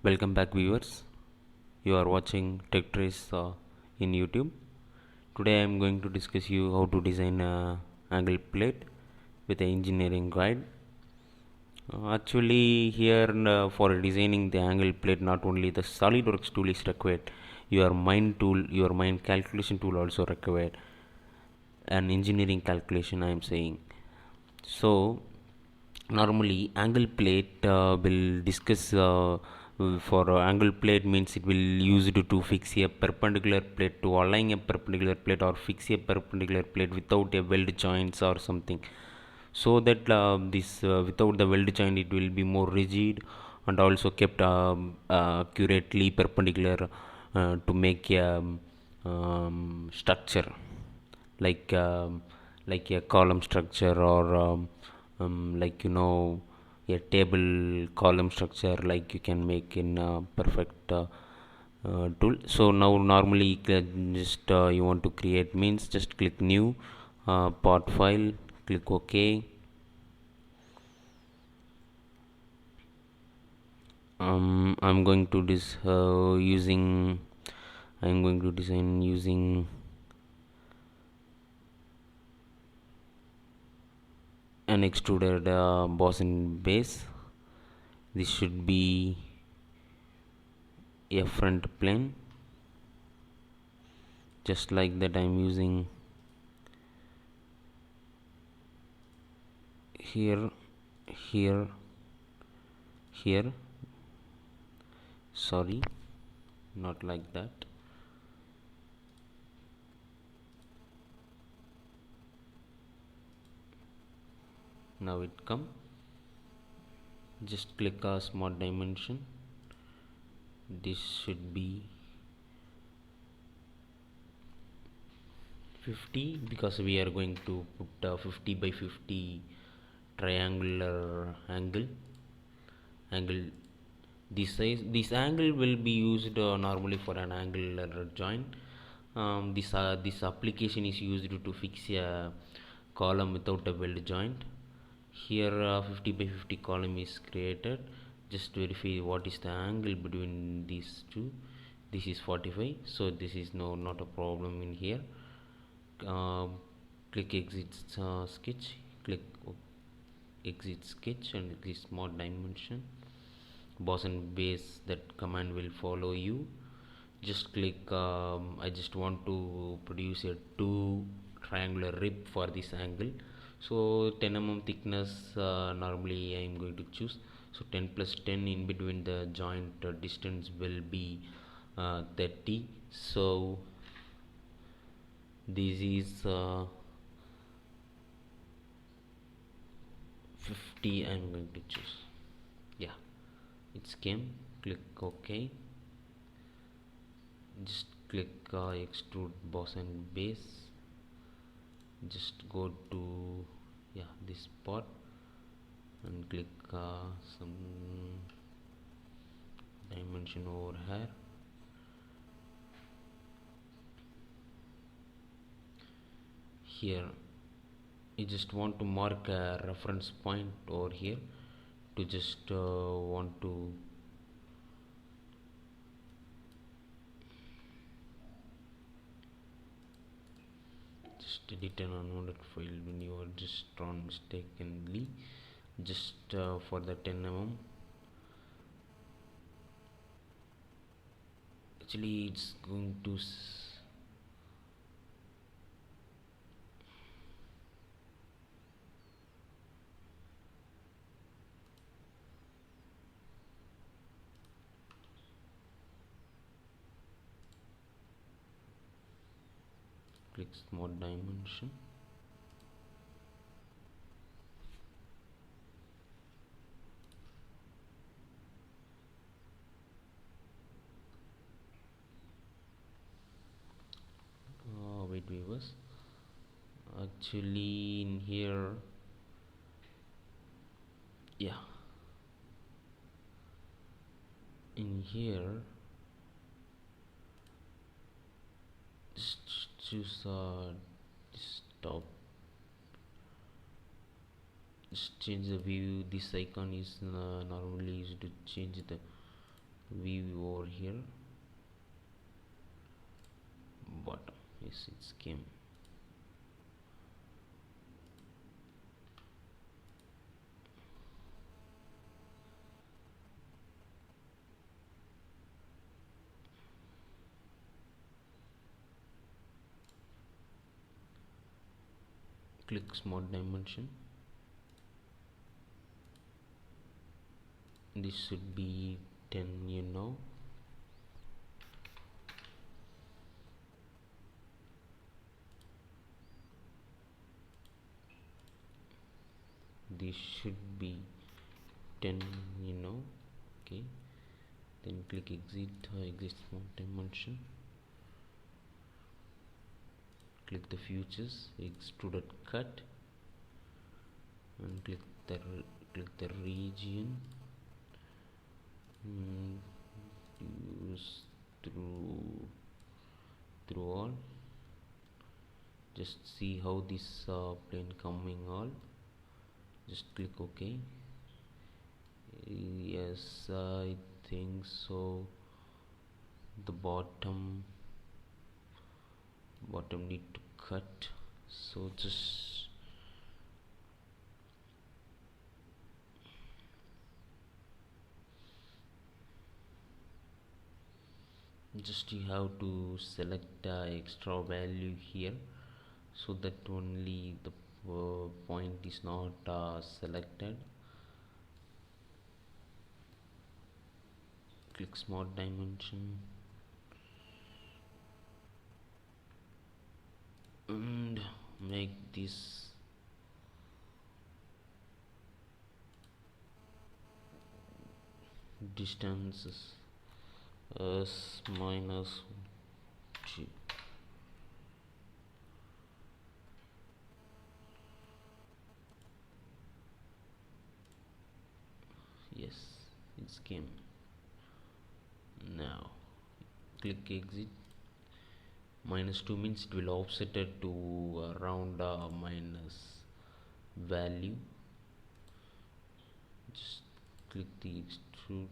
Welcome back, viewers. You are watching Tech Trace in YouTube. Today I am going to discuss you how to design a angle plate with an engineering guide. Actually, here for designing the angle plate, not only the SolidWorks tool is required, your mind calculation tool also required. An engineering calculation, I am saying. So normally angle plate will discuss for angle plate means it will use it to fix a perpendicular plate, to align a perpendicular plate or fix a perpendicular plate without a weld joints or something, so that this without the weld joint it will be more rigid and also kept accurately perpendicular to make a structure like um, like a column structure or like a table column structure, like you can make in perfect tool. So now normally just you want to create means just click new part file, click OK. I'm going to this using I'm going to design using an extruded boss and base. This should be a front plane, just like that. I'm using here, here, here. Sorry, not like that. Now it come. Just click a smart dimension. This should be 50 because we are going to put 50 by 50 triangular angle. This angle will be used normally for an angular joint. This application is used to fix a column without a weld joint. Here 50 by 50 column is created. Just verify what is the angle between these two. This is 45, so this is not a problem in here. Click exit sketch, click exit sketch and this smart dimension. Boss and base, that command will follow you. Just click I just want to produce a two triangular rib for this angle, so 10 mm thickness normally I am going to choose. So 10 plus 10, in between the joint distance will be 30. So this is 50 I am going to choose. Yeah, it's came. Click OK. Just click extrude boss and base. Just go to this part and click some dimension over here. Here you just want to mark a reference point over here to just want to just edit an unwanted file when you are just drawn mistakenly. Just for the 10 mm, actually it's going to click smart dimension. Wait, viewers, actually in here, in here just choose stop. Just change the view. This icon is normally used to change the view over here, bottom. Yes, it's came. Click smart dimension. This should be 10, you know. This should be 10, you know. Okay, then click exit, exit smart dimension. Click the features, extruded cut, and click the region. Use through all. Just see how this plane coming all. Just click OK. Yes, I think so. The bottom need to cut, so just you have to select extra value here, so that only the point is not selected. Click smart dimension and make this distances as minus G. Yes, it's came. Now click exit. -2 means it will offset it to around minus value. Just click the extrude,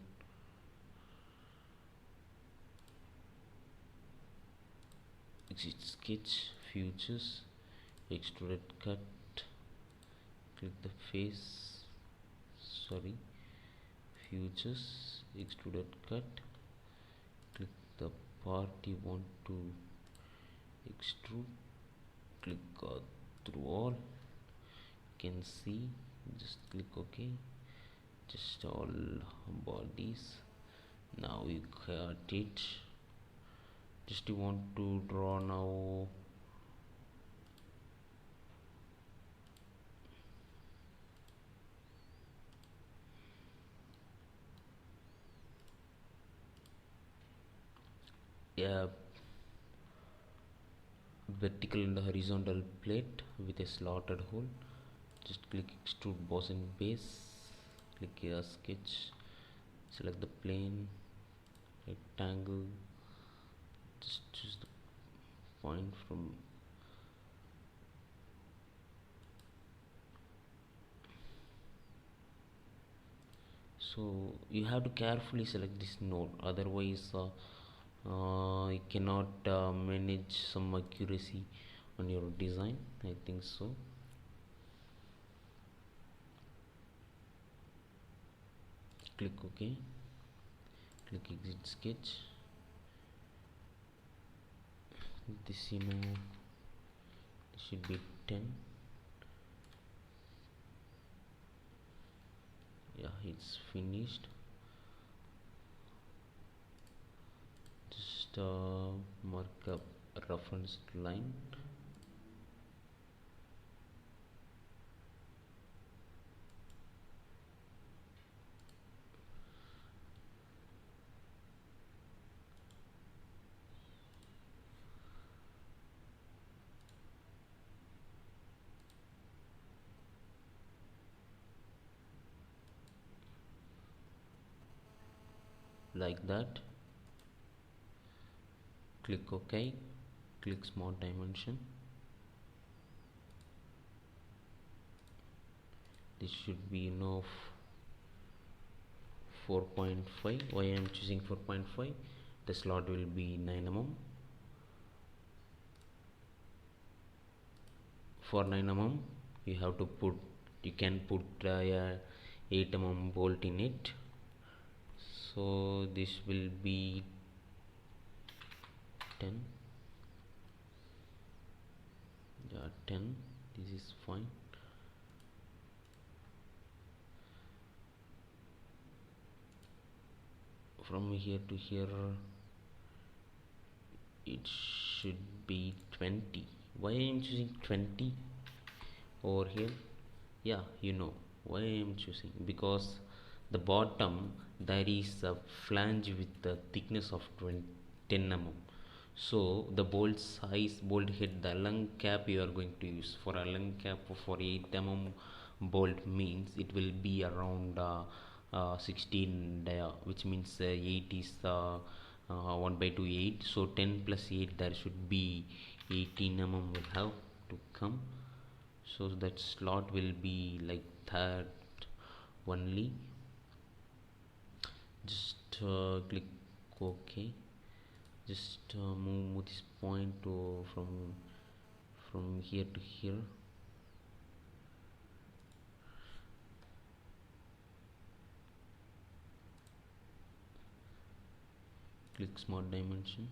exit sketch, features, extruded cut. Click the face, sorry, features, extruded cut. Click the part you want to extrude. Click through all. You can see. Just click OK. Just all bodies. Now you cut it. Just you want to draw now. Yeah, vertical and horizontal plate with a slotted hole. Just click extrude boss and base. Click here sketch. Select the plane, rectangle. Just choose the point from. So you have to carefully select this node, otherwise you cannot manage some accuracy on your design. I think so. Click OK. Click exit sketch. This, you know, should be 10. Yeah, it's finished. Just mark up a reference line. Like that. Click OK. Click smart dimension. This should be enough 4.5. Why I am choosing 4.5? The slot will be 9 mm. For 9 mm you have to put, you can put a 8 mm bolt in it. So this will be 10. Yeah, 10. This is fine. From here to here it should be 20. Why I am choosing 20 over here? Yeah, you know why I am choosing, because the bottom there is a flange with the thickness of 10 mm. So the bolt size, bolt head, the lung cap you are going to use for a lung cap for 8 mm bolt means it will be around 16 dia, which means 8 is 1 by 2 8, so 10 plus 8 there should be 18 mm will have to come. So that slot will be like that only. Just click OK. Just move this point to from here to here. Click smart dimension.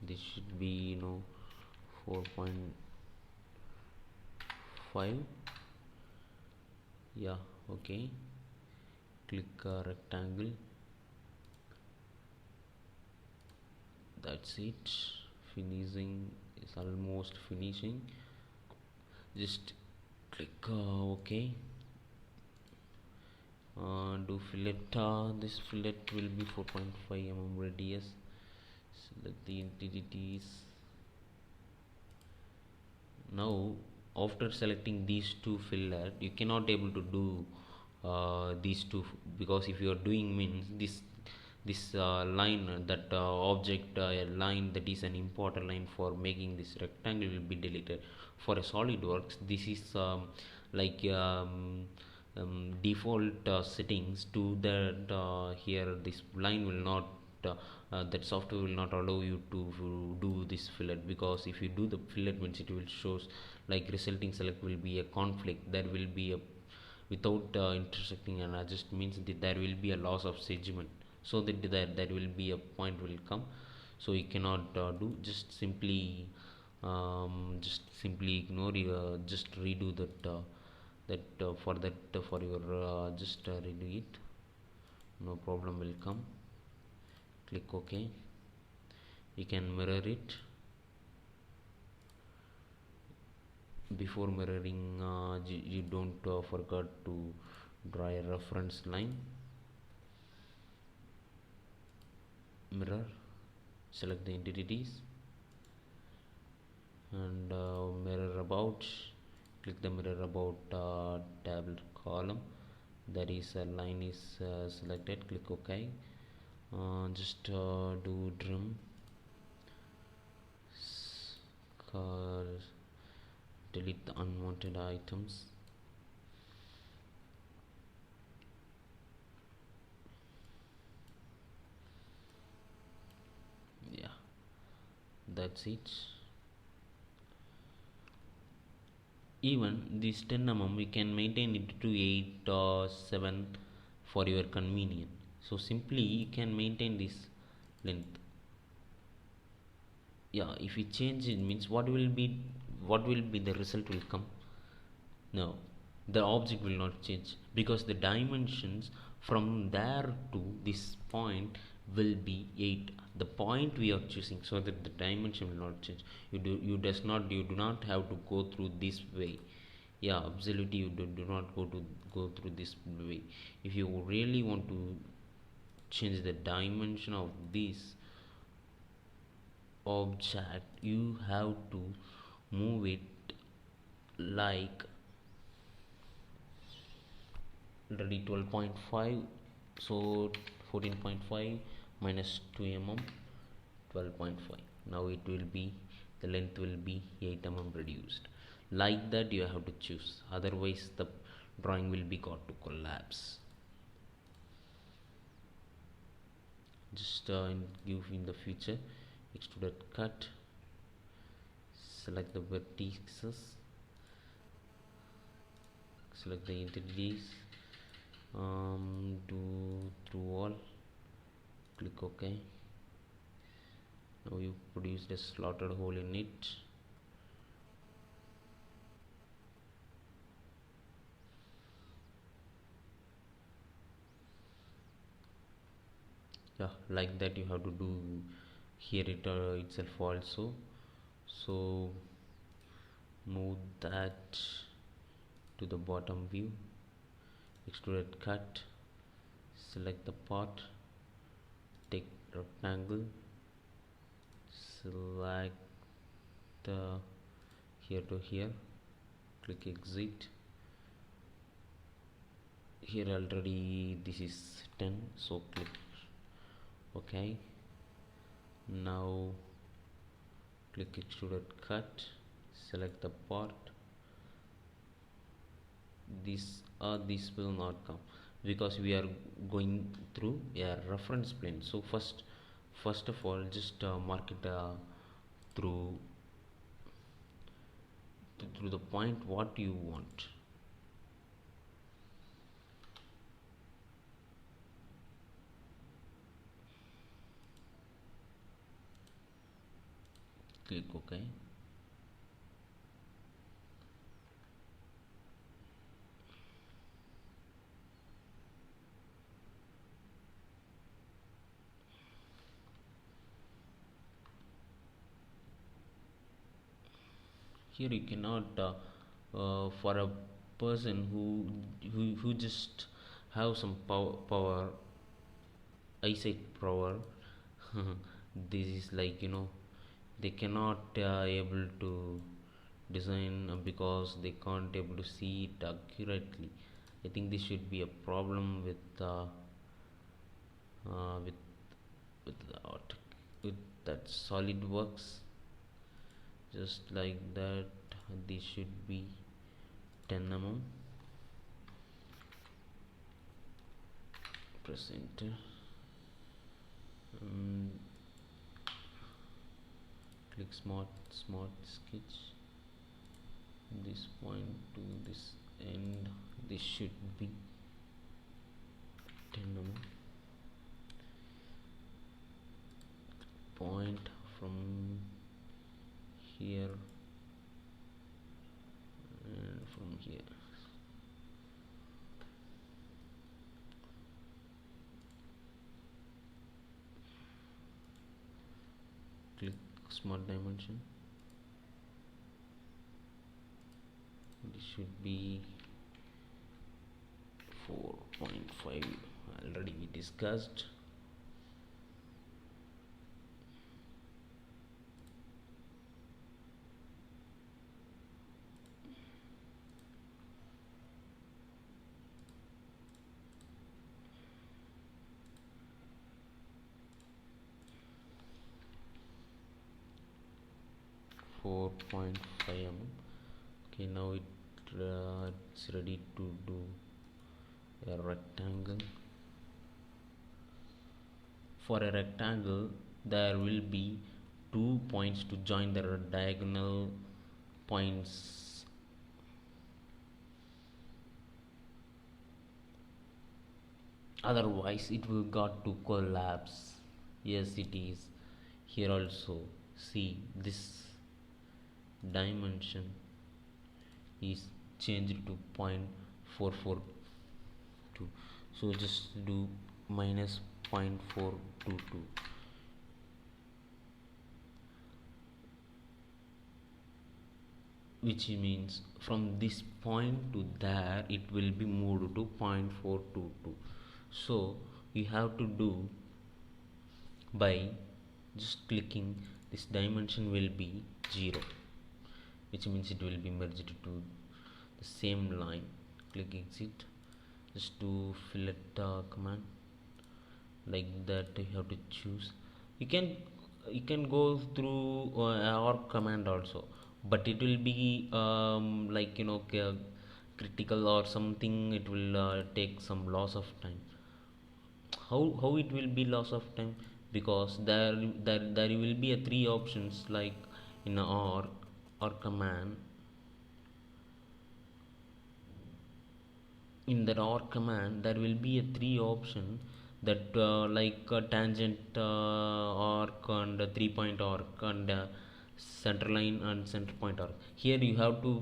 This should be 4.5. yeah, okay. Click rectangle. That's it. Finishing is almost finishing. Just click OK. Do fillet. This fillet will be 4.5 mm radius. Select the entities. Now after selecting these two fillet, you cannot able to do these two, because if you are doing means this line, that object line, that is an important line for making this rectangle, will be deleted. For a SolidWorks, this is like default settings to that. Here this line will not that software will not allow you to do this fillet, because if you do the fillet means it will shows like resulting select will be a conflict. There will be a, without intersecting and adjust means that there will be a loss of segment, so that there will be a point will come. So you cannot do, just simply ignore your, just redo that for that for your just redo it, no problem will come. Click OK. You can mirror it. Before mirroring, you don't forget to draw a reference line. Mirror, select the entities and mirror about. Click the mirror about table column. There is a line is selected. Click OK. Just do trim, delete the unwanted items. Yeah, that's it. Even this 10 mm we can maintain it to 8 or 7 for your convenience. So simply you can maintain this length. Yeah, if you change it means what will be the result will come? No, the object will not change, because the dimensions from there to this point will be 8, the point we are choosing, so that the dimension will not change. You do not have to go through this way. Yeah, absolutely, you do not go through this way. If you really want to change the dimension of this object, you have to move it like already 12.5, so 14.5 minus 2 mm, 12.5. now it will be, the length will be 8 mm reduced. Like that you have to choose, otherwise the drawing will be got to collapse. Just give in the future extruded cut, select the vertices, select the entities, do through all, click OK. Now you produced a slotted hole in it. Yeah, like that you have to do here itself also. So move that to the bottom view, extruded cut, select the part, take rectangle, select the here to here, click exit. Here already this is 10, so click OK. Now click extruded cut, select the part. This will not come because we are going through a reference plane. So first of all, just mark it through the point what you want. Click OK. Here you cannot for a person who just have some power eyesight power this is like, they cannot able to design because they can't able to see it accurately. I think this should be a problem with uh, with with with that SolidWorks. Just like that, this should be 10 mm. Press enter and click smart sketch. This point to this end, this should be 10 mm. Point from here and from here. Click smart dimension. This should be 4.5. Already we discussed. Okay, now it's ready to do a rectangle. For a rectangle, there will be 2 points to join the diagonal points. Otherwise, it will got to collapse. Yes, it is. Here also, see this dimension is changed to 0.442, so just do minus 0.422, which means from this point to there it will be moved to 0.422. So you have to do by just clicking this dimension will be 0, which means it will be merged to the same line. Click exit. Just do fillet command, like that you have to choose. You can go through arc command also, but it will be like critical or something, it will take some loss of time. How it will be loss of time? Because there will be a three options, like in a or command. In that or command there will be a three option, that like tangent arc and 3 point arc and center line and center point arc. Here you have to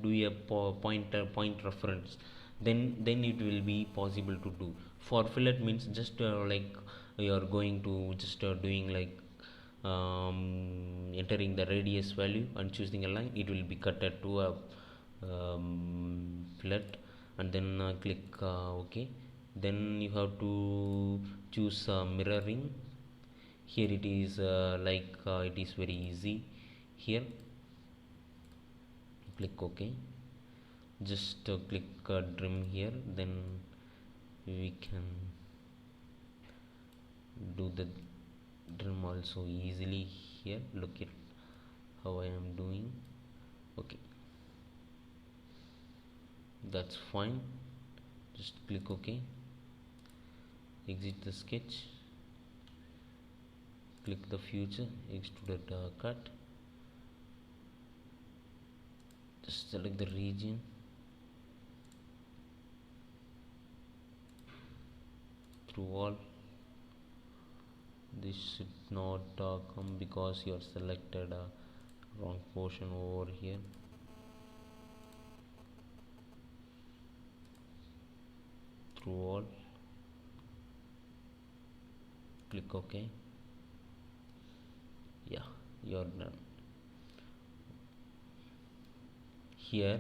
do a point reference, then it will be possible to do. For fillet means just like you are going to just doing like entering the radius value and choosing a line, it will be cut to a fillet, and then click OK. Then you have to choose mirroring. Here it is it is very easy. Here click OK, just click trim here, then we can do the trim also easily. Here look at how I am doing. Okay, that's fine. Just click OK, exit the sketch, click the future extruded cut, just select the region, through all. This should not come because you are selected wrong portion over here. Through all, click OK. Yeah, you're done. Here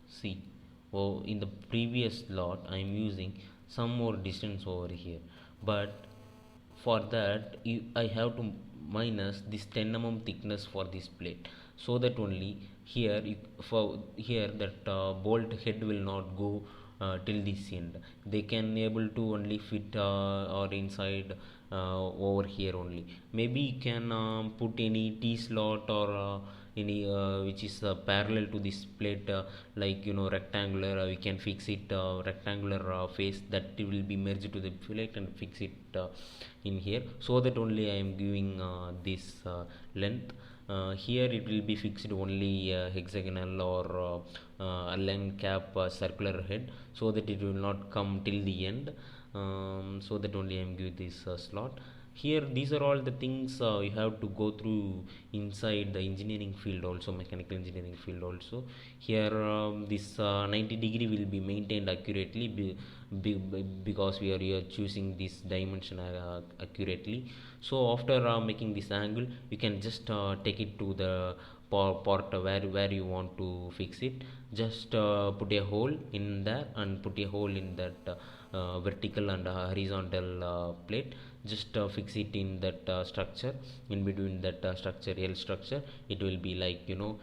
see, oh, in the previous lot I am using some more distance over here, but for that I have to minus this 10 mm thickness for this plate, so that only here for here that bolt head will not go till this end. They can able to only fit or inside over here only. Maybe you can put any T slot or any which is parallel to this plate, like rectangular, we can fix it rectangular face that will be merged to the fillet, and fix it in here, so that only I am giving this length. Here it will be fixed only hexagonal or line cap circular head, so that it will not come till the end. So that only I am giving this slot. Here these are all the things you have to go through inside the engineering field also, mechanical engineering field also. Here this 90-degree will be maintained accurately because we are choosing this dimension accurately. So after making this angle, you can just take it to the part where you want to fix it. Just put a hole in there and put a hole in that vertical and horizontal plate. Just fix it in that structure, in between that structure, L structure. It will be like L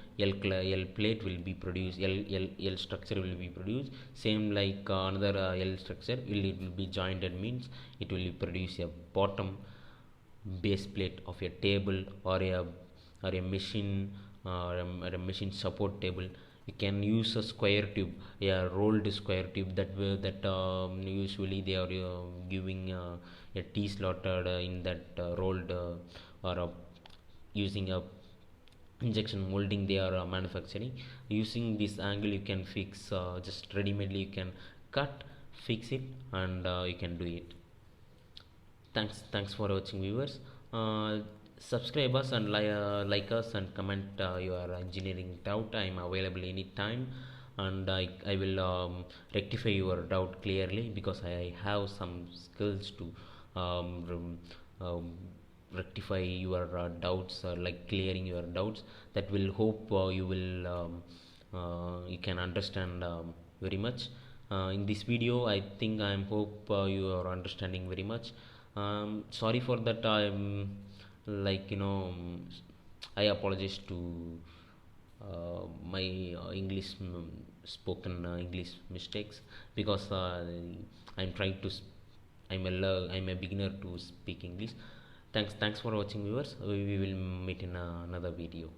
plate will be produced, L structure will be produced, same like another L structure it will be jointed, means it will produce a bottom base plate of a table or a machine, or a machine support table. You can use a square tube, a rolled square tube, that usually they are giving a T slotted in that rolled or using a injection molding they are manufacturing. Using this angle you can fix, just ready-madely you can cut, fix it, and you can do it. Thanks for watching, viewers. Subscribe us and like us and comment your engineering doubt. I am available anytime, and I will rectify your doubt clearly, because I have some skills to rectify your doubts, like clearing your doubts. That will hope you can understand very much. In this video I think I am hope you are understanding very much. Sorry for that. I'm like I apologize to my English spoken English mistakes, because I'm trying to I'm a beginner to speak English. Thanks for watching, viewers. We will meet in another video.